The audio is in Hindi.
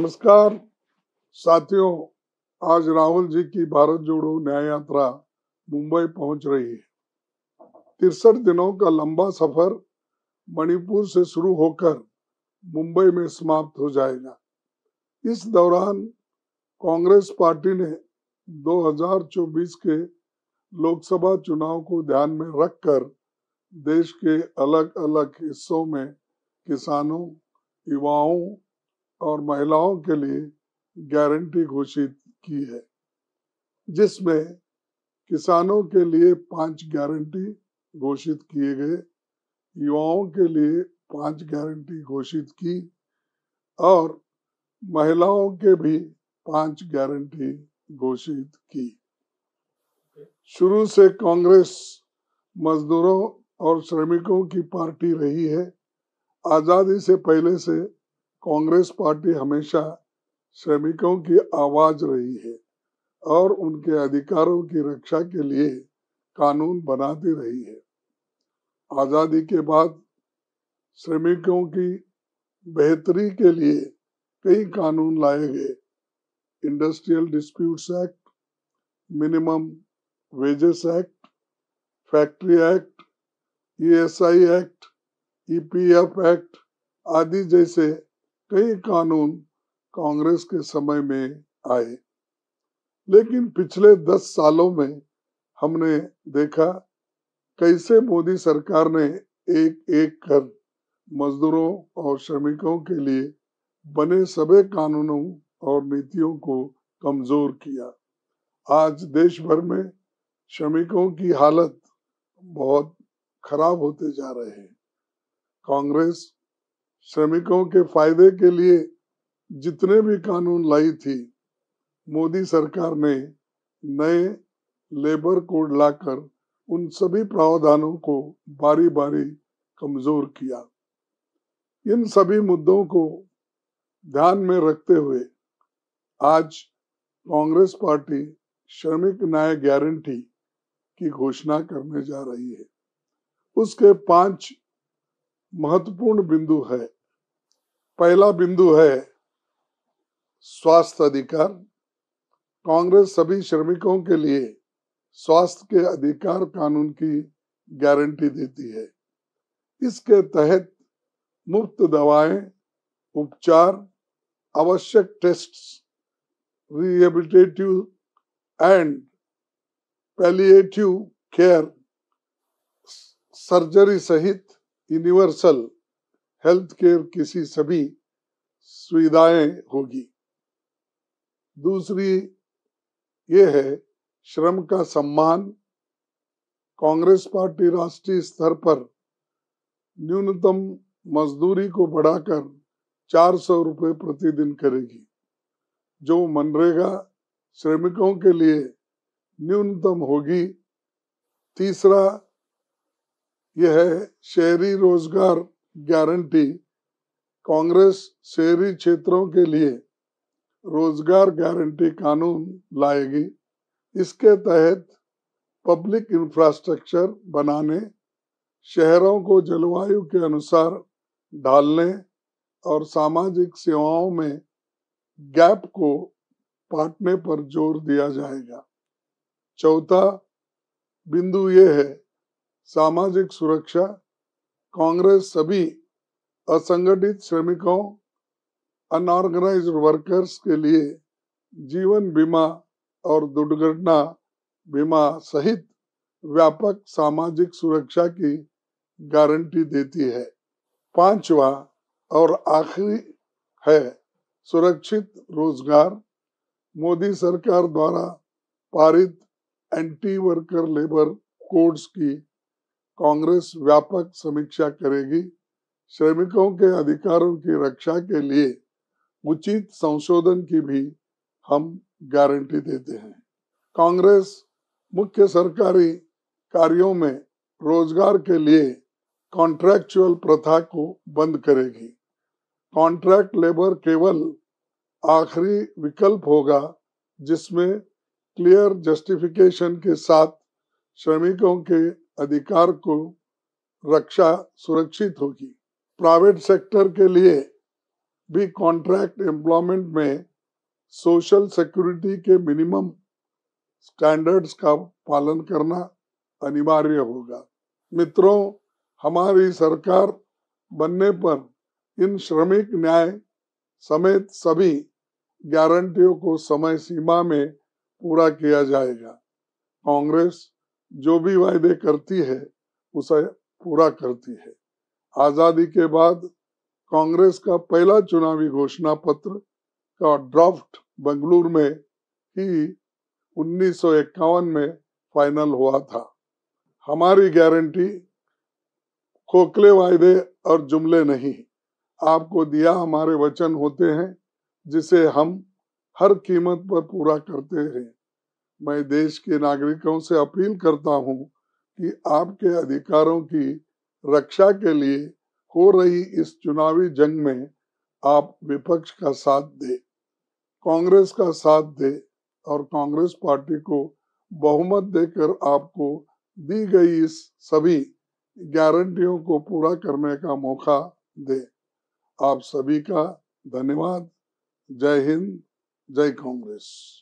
नमस्कार साथियों, आज राहुल जी की भारत जोड़ो न्याय यात्रा मुंबई पहुंच रही है। 63 दिनों का लंबा सफर मणिपुर से शुरू होकर मुंबई में समाप्त हो जाएगा। इस दौरान कांग्रेस पार्टी ने 2024 के लोकसभा चुनाव को ध्यान में रखकर देश के अलग अलग हिस्सों में किसानों, युवाओं और महिलाओं के लिए गारंटी घोषित की है, जिसमें किसानों के लिए 5 गारंटी घोषित किए गए, युवाओं के लिए 5 गारंटी घोषित की और महिलाओं के भी 5 गारंटी घोषित की। शुरू से कांग्रेस मजदूरों और श्रमिकों की पार्टी रही है। आजादी से पहले से कांग्रेस पार्टी हमेशा श्रमिकों की आवाज रही है और उनके अधिकारों की रक्षा के लिए कानून बनाती रही है। आजादी के बाद श्रमिकों की बेहतरी के लिए कई कानून लाए गए। Industrial disputes act, minimum wages act, factory act, ESI act, EPF act आदि जैसे कई कानून कांग्रेस के समय में आए। लेकिन पिछले 10 सालों में हमने देखा कैसे मोदी सरकार ने एक एक कर मजदूरों और श्रमिकों के लिए बने सभी कानूनों और नीतियों को कमजोर किया। आज देश भर में श्रमिकों की हालत बहुत खराब होते जा रहे हैं। कांग्रेस श्रमिकों के फायदे के लिए जितने भी कानून लाई थी, मोदी सरकार ने नए लेबर कोड लाकर उन सभी प्रावधानों को बारी बारी कमजोर किया। इन सभी मुद्दों को ध्यान में रखते हुए आज कांग्रेस पार्टी श्रमिक न्याय गारंटी की घोषणा करने जा रही है। उसके 5 महत्वपूर्ण बिंदु है। पहला बिंदु है स्वास्थ्य अधिकार। कांग्रेस सभी श्रमिकों के लिए स्वास्थ्य के अधिकार कानून की गारंटी देती है। इसके तहत मुफ्त दवाएं, उपचार, आवश्यक tests, rehabilitative and palliative care, surgery सहित यूनिवर्सल हेल्थ केयर की सभी सुविधाएं होगी। दूसरी ये है श्रम का सम्मान। कांग्रेस पार्टी राष्ट्रीय स्तर पर न्यूनतम मजदूरी को बढ़ाकर 400 रुपये प्रतिदिन करेगी, जो मनरेगा श्रमिकों के लिए न्यूनतम होगी। तीसरा यह है शहरी रोजगार गारंटी। कांग्रेस शहरी क्षेत्रों के लिए रोजगार गारंटी कानून लाएगी। इसके तहत पब्लिक इंफ्रास्ट्रक्चर बनाने, शहरों को जलवायु के अनुसार ढालने और सामाजिक सेवाओं में गैप को पाटने पर जोर दिया जाएगा। चौथा बिंदु यह है सामाजिक सुरक्षा। कांग्रेस सभी असंगठित श्रमिकों, अनऑर्गेनाइज्ड वर्कर्स के लिए जीवन बीमा और दुर्घटना बीमा सहित व्यापक सामाजिक सुरक्षा की गारंटी देती है। पांचवा और आखिरी है सुरक्षित रोजगार। मोदी सरकार द्वारा पारित एंटी वर्कर लेबर कोड्स की कांग्रेस व्यापक समीक्षा करेगी। श्रमिकों के अधिकारों की रक्षा के लिए उचित संशोधन की भी हम गारंटी देते हैं। कांग्रेस मुख्य सरकारी कार्यों में रोजगार के लिए कॉन्ट्रैक्चुअल प्रथा को बंद करेगी। कॉन्ट्रैक्ट लेबर केवल आखिरी विकल्प होगा, जिसमें क्लियर जस्टिफिकेशन के साथ श्रमिकों के अधिकार को रक्षा सुरक्षित होगी। प्राइवेट सेक्टर के लिए भी कॉन्ट्रैक्ट एम्प्लॉयमेंट में सोशल सिक्योरिटी के मिनिमम स्टैंडर्ड्स का पालन करना अनिवार्य होगा। मित्रों, हमारी सरकार बनने पर इन श्रमिक न्याय समेत सभी गारंटियों को समय सीमा में पूरा किया जाएगा। कांग्रेस जो भी वायदे करती है उसे पूरा करती है। आजादी के बाद कांग्रेस का पहला चुनावी घोषणा पत्र का ड्राफ्ट बेंगलुरु में ही 1951 में फाइनल हुआ था। हमारी गारंटी खोखले वायदे और जुमले नहीं, आपको दिया हमारे वचन होते हैं जिसे हम हर कीमत पर पूरा करते हैं। मैं देश के नागरिकों से अपील करता हूं कि आपके अधिकारों की रक्षा के लिए हो रही इस चुनावी जंग में आप विपक्ष का साथ दें, कांग्रेस का साथ दें और कांग्रेस पार्टी को बहुमत देकर आपको दी गई इस सभी गारंटियों को पूरा करने का मौका दे। आप सभी का धन्यवाद। जय हिंद, जय कांग्रेस।